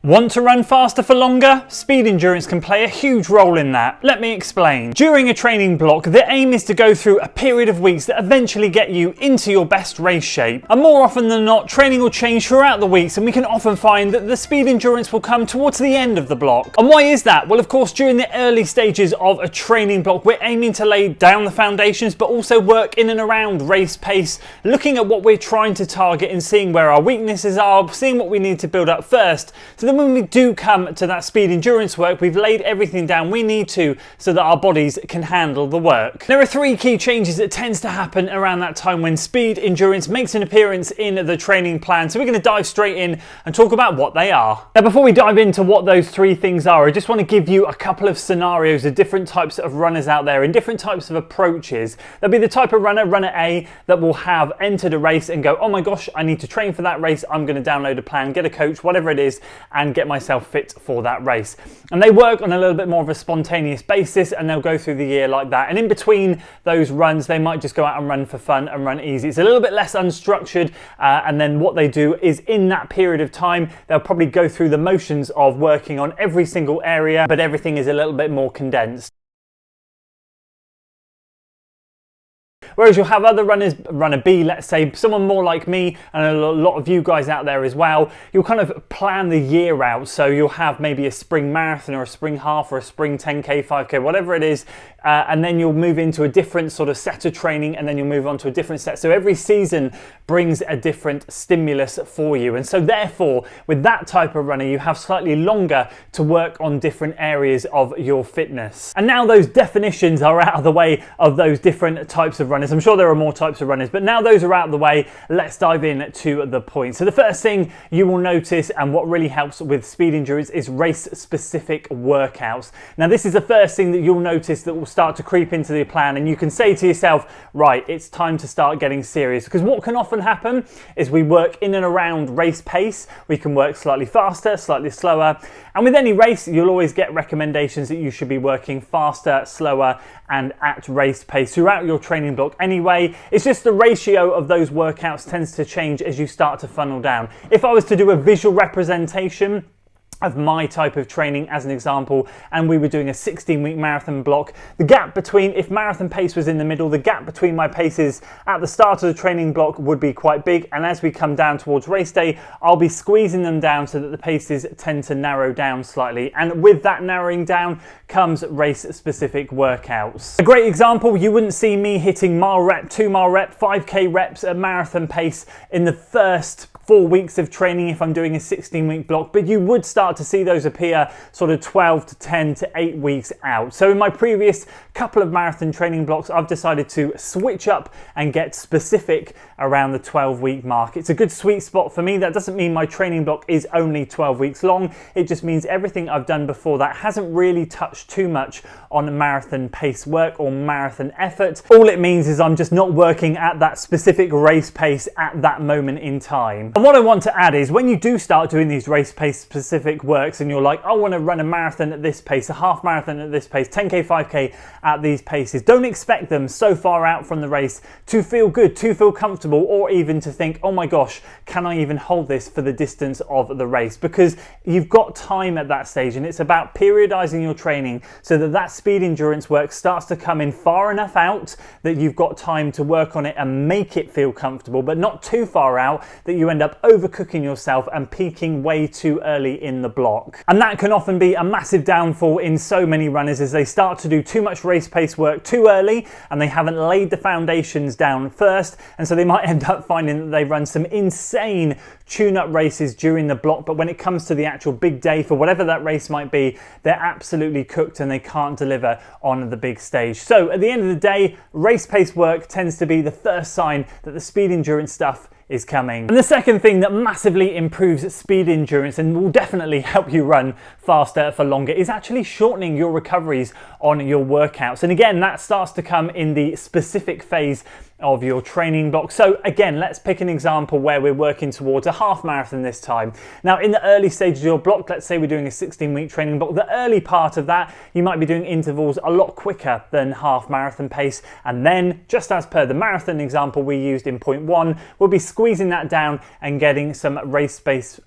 Want to run faster for longer? Speed endurance can play a huge role in that. Let me explain. During a training block, the aim is to go through a period of weeks that eventually get you into your best race shape. And more often than not, training will change throughout the weeks, and we can often find that the speed endurance will come towards the end of the block. And why is that? Well, of course, during the early stages of a training block, we're aiming to lay down the foundations, but also work in and around race pace, looking at what we're trying to target and seeing where our weaknesses are, seeing what we need to build up first. So then when we do come to that speed endurance work, we've laid everything down we need to so that our bodies can handle the work. There are three key changes that tends to happen around that time when speed endurance makes an appearance in the training plan. So we're going to dive straight in and talk about what they are. Now, before we dive into what those three things are, I just want to give you a couple of scenarios of different types of runners out there and different types of approaches. There'll be the type of runner, runner A, that will have entered a race and go, oh my gosh, I need to train for that race. I'm going to download a plan, get a coach, whatever it is, and get myself fit for that race. And they work on a little bit more of a spontaneous basis, and they'll go through the year like that. And in between those runs, they might just go out and run for fun and run easy. It's a little bit less unstructured, and then what they do is in that period of time, they'll probably go through the motions of working on every single area, but everything is a little bit more condensed. Whereas you'll have other runners, runner B, let's say, someone more like me and a lot of you guys out there as well, you'll kind of plan the year out. So you'll have maybe a spring marathon or a spring half or a spring 10K, 5K, whatever it is, and then you'll move into a different sort of set of training, and then you'll move on to a different set. So every season brings a different stimulus for you. And so therefore, with that type of runner, you have slightly longer to work on different areas of your fitness. And now those definitions are out of the way of those different types of runners. I'm sure there are more types of runners, but now those are out of the way, let's dive in to the point. So the first thing you will notice, and what really helps with speed endurance, is race-specific workouts. Now this is the first thing that you'll notice that will start to creep into the plan, and you can say to yourself, right, it's time to start getting serious. Because what can often happen is we work in and around race pace. We can work slightly faster, slightly slower, and with any race, you'll always get recommendations that you should be working faster, slower, and at race pace throughout your training block anyway. It's just the ratio of those workouts tends to change as you start to funnel down. If I was to do a visual representation of my type of training as an example, and we were doing a 16-week marathon block, the gap between, if marathon pace was in the middle, the gap between my paces at the start of the training block would be quite big, and as we come down towards race day, I'll be squeezing them down so that the paces tend to narrow down slightly, and with that narrowing down comes race-specific workouts. A great example, you wouldn't see me hitting mile rep, 2 mile rep, 5K reps at marathon pace in the first 4 weeks of training if I'm doing a 16-week block, but you would start to see those appear sort of 12 to 10 to 8 weeks out. So in my previous couple of marathon training blocks, I've decided to switch up and get specific around the 12-week mark. It's a good sweet spot for me. That doesn't mean my training block is only 12 weeks long. It just means everything I've done before that hasn't really touched too much on marathon pace work or marathon effort. All it means is I'm just not working at that specific race pace at that moment in time. And what I want to add is when you do start doing these race pace specific works and you're like, I want to run a marathon at this pace, a half marathon at this pace, 10K, 5K at these paces, don't expect them so far out from the race to feel good, to feel comfortable, or even to think, oh my gosh, can I even hold this for the distance of the race? Because you've got time at that stage, and it's about periodizing your training so that that speed endurance work starts to come in far enough out that you've got time to work on it and make it feel comfortable, but not too far out that you end up overcooking yourself and peaking way too early in the block. And that can often be a massive downfall in so many runners as they start to do too much race pace work too early and they haven't laid the foundations down first, and so they might end up finding that they run some insane tune-up races during the block, but when it comes to the actual big day for whatever that race might be, they're absolutely cooked and they can't deliver on the big stage. So at the end of the day, race pace work tends to be the first sign that the speed endurance stuff is coming. And the second thing that massively improves speed endurance and will definitely help you run faster for longer is actually shortening your recoveries on your workouts. And again, that starts to come in the specific phase of your training block. So again, let's pick an example where we're working towards a half marathon this time. Now in the early stages of your block, let's say we're doing a 16-week training block, the early part of that, you might be doing intervals a lot quicker than half marathon pace. And then just as per the marathon example we used in point 1, we'll be squeezing that down and getting some race pace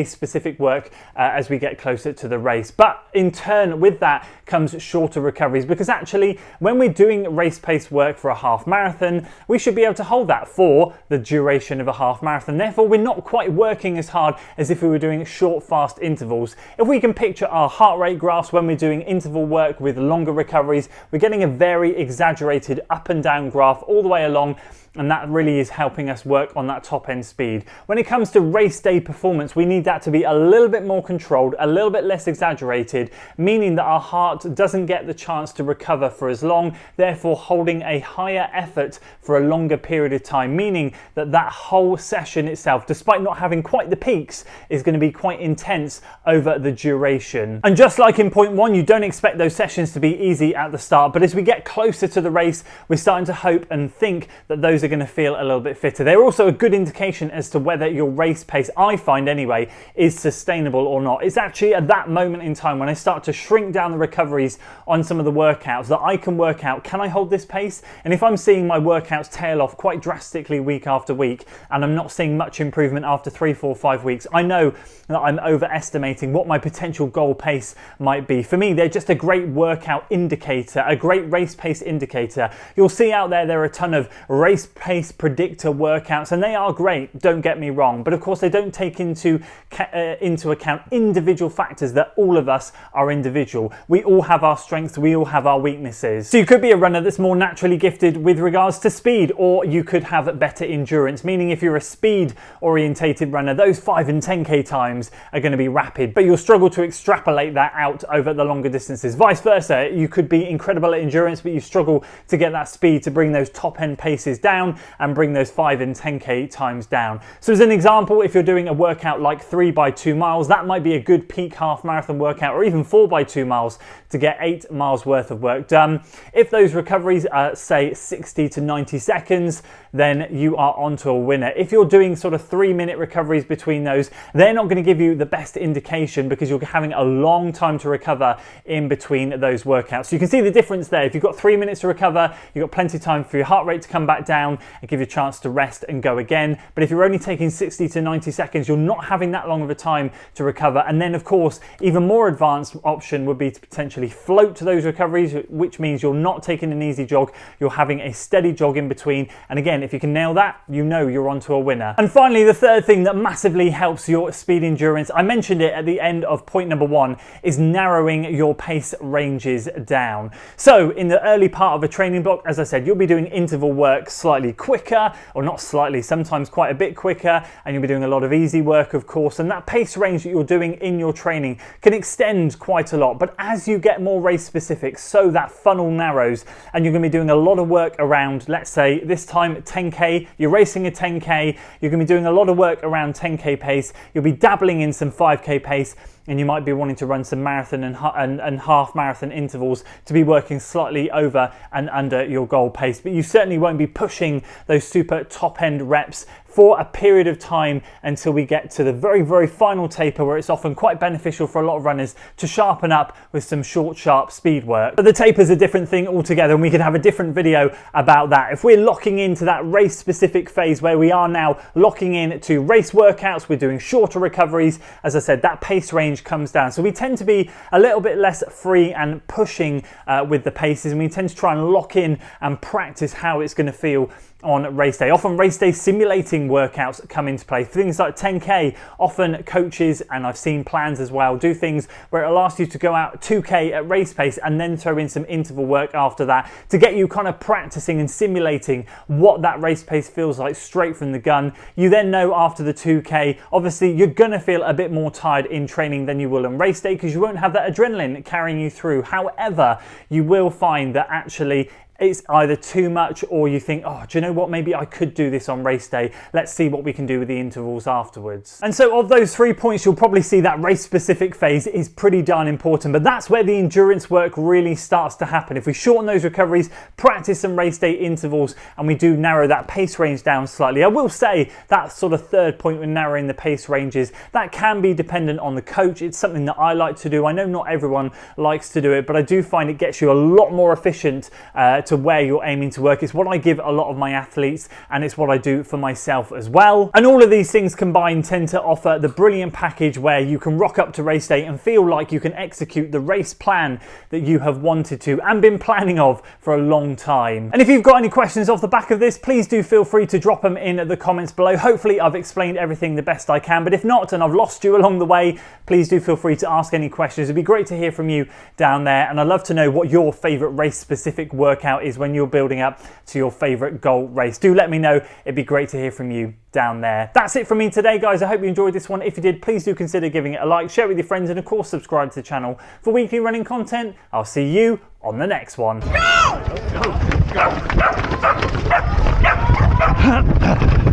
specific work as we get closer to the race. But in turn with that comes shorter recoveries, because actually when we're doing race pace work for a half marathon, we should be able to hold that for the duration of a half marathon. Therefore, we're not quite working as hard as if we were doing short, fast intervals. If we can picture our heart rate graphs when we're doing interval work with longer recoveries, we're getting a very exaggerated up and down graph all the way along, and that really is helping us work on that top end speed. When it comes to race day performance, we need that to be a little bit more controlled, a little bit less exaggerated, meaning that our heart doesn't get the chance to recover for as long, therefore holding a higher effort for a longer period of time, meaning that that whole session itself, despite not having quite the peaks, is going to be quite intense over the duration. And just like in point 1, you don't expect those sessions to be easy at the start, but as we get closer to the race, we're starting to hope and think that those are going to feel a little bit fitter. They're also a good indication as to whether your race pace, I find anyway, is sustainable or not. It's actually at that moment in time when I start to shrink down the recoveries on some of the workouts that I can work out, can I hold this pace? And if I'm seeing my workouts tail off quite drastically week after week, and I'm not seeing much improvement after 3, 4, 5 weeks, I know that I'm overestimating what my potential goal pace might be. For me, they're just a great workout indicator, a great race pace indicator. You'll see out there are a ton of race pace predictor workouts, and they are great, don't get me wrong, but of course they don't take into account individual factors, that all of us are individual. We all have our strengths, we all have our weaknesses. So you could be a runner that's more naturally gifted with regards to speed, or you could have better endurance, meaning if you're a speed orientated runner, those 5 and 10k times are going to be rapid, but you'll struggle to extrapolate that out over the longer distances. Vice versa, you could be incredible at endurance, but you struggle to get that speed to bring those top end paces down and bring those 5 and 10k times down. So as an example, if you're doing a workout like 3 by 2 miles, that might be a good peak half marathon workout, or even 4 by 2 miles to get 8 miles worth of work done. If those recoveries are say 60 to 90 seconds, then you are onto a winner. If you're doing sort of 3-minute recoveries between those, they're not going to give you the best indication, because you're having a long time to recover in between those workouts. So you can see the difference there. If you've got 3 minutes to recover, you've got plenty of time for your heart rate to come back down and give you a chance to rest and go again. But if you're only taking 60 to 90 seconds, you're not having that long of a time to recover. And then of course, even more advanced option would be to potentially float to those recoveries, which means you're not taking an easy jog, you're having a steady jog in between. And again, if you can nail that, you know you're onto a winner. And finally, the third thing that massively helps your speed endurance, I mentioned it at the end of point number 1, is narrowing your pace ranges down. So in the early part of a training block, as I said, you'll be doing interval work slightly quicker, or not slightly, sometimes quite a bit quicker, and you'll be doing a lot of easy work, of course, and that pace range that you're doing in your training can extend quite a lot. But as you get more race specific, so that funnel narrows, and you're going to be doing a lot of work around, let's say this time 10k, you're racing a 10k, you're going to be doing a lot of work around 10k pace, you'll be dabbling in some 5k pace, and you might be wanting to run some marathon and half marathon intervals to be working slightly over and under your goal pace. But you certainly won't be pushing those super top end reps for a period of time until we get to the very, very final taper, where it's often quite beneficial for a lot of runners to sharpen up with some short, sharp speed work. But the taper's a different thing altogether, and we could have a different video about that. If we're locking into that race specific phase where we are now locking in to race workouts, we're doing shorter recoveries, as I said, that pace range comes down. So we tend to be a little bit less free and pushing with the paces, and we tend to try and lock in and practice how it's going to feel on race day. Often race day simulating workouts come into play. For things like 10k, often coaches, and I've seen plans as well, do things where it'll ask you to go out 2k at race pace and then throw in some interval work after that to get you kind of practicing and simulating what that race pace feels like straight from the gun. You then know after the 2k, obviously you're gonna feel a bit more tired in training than you will on race day, because you won't have that adrenaline carrying you through. However, you will find that actually it's either too much or you think, oh, do you know what, maybe I could do this on race day. Let's see what we can do with the intervals afterwards. And so of those 3 points, you'll probably see that race specific phase is pretty darn important, but that's where the endurance work really starts to happen. If we shorten those recoveries, practice some race day intervals, and we do narrow that pace range down slightly. I will say that sort of third point with narrowing the pace ranges, that can be dependent on the coach. It's something that I like to do. I know not everyone likes to do it, but I do find it gets you a lot more efficient to where you're aiming to work. It's what I give a lot of my athletes, and it's what I do for myself as well. And all of these things combined tend to offer the brilliant package where you can rock up to race day and feel like you can execute the race plan that you have wanted to and been planning of for a long time. And if you've got any questions off the back of this, please do feel free to drop them in the comments below. Hopefully I've explained everything the best I can, but if not and I've lost you along the way, please do feel free to ask any questions. It'd be great to hear from you down there, and I'd love to know what your favorite race specific workout is when you're building up to your favorite goal race. Do let me know. It'd be great to hear from you down there. That's it from me today, guys. I hope you enjoyed this one. If you did, please do consider giving it a like, share it with your friends, and of course subscribe to the channel for weekly running content. I'll see you on the next one. Go! Go! Go!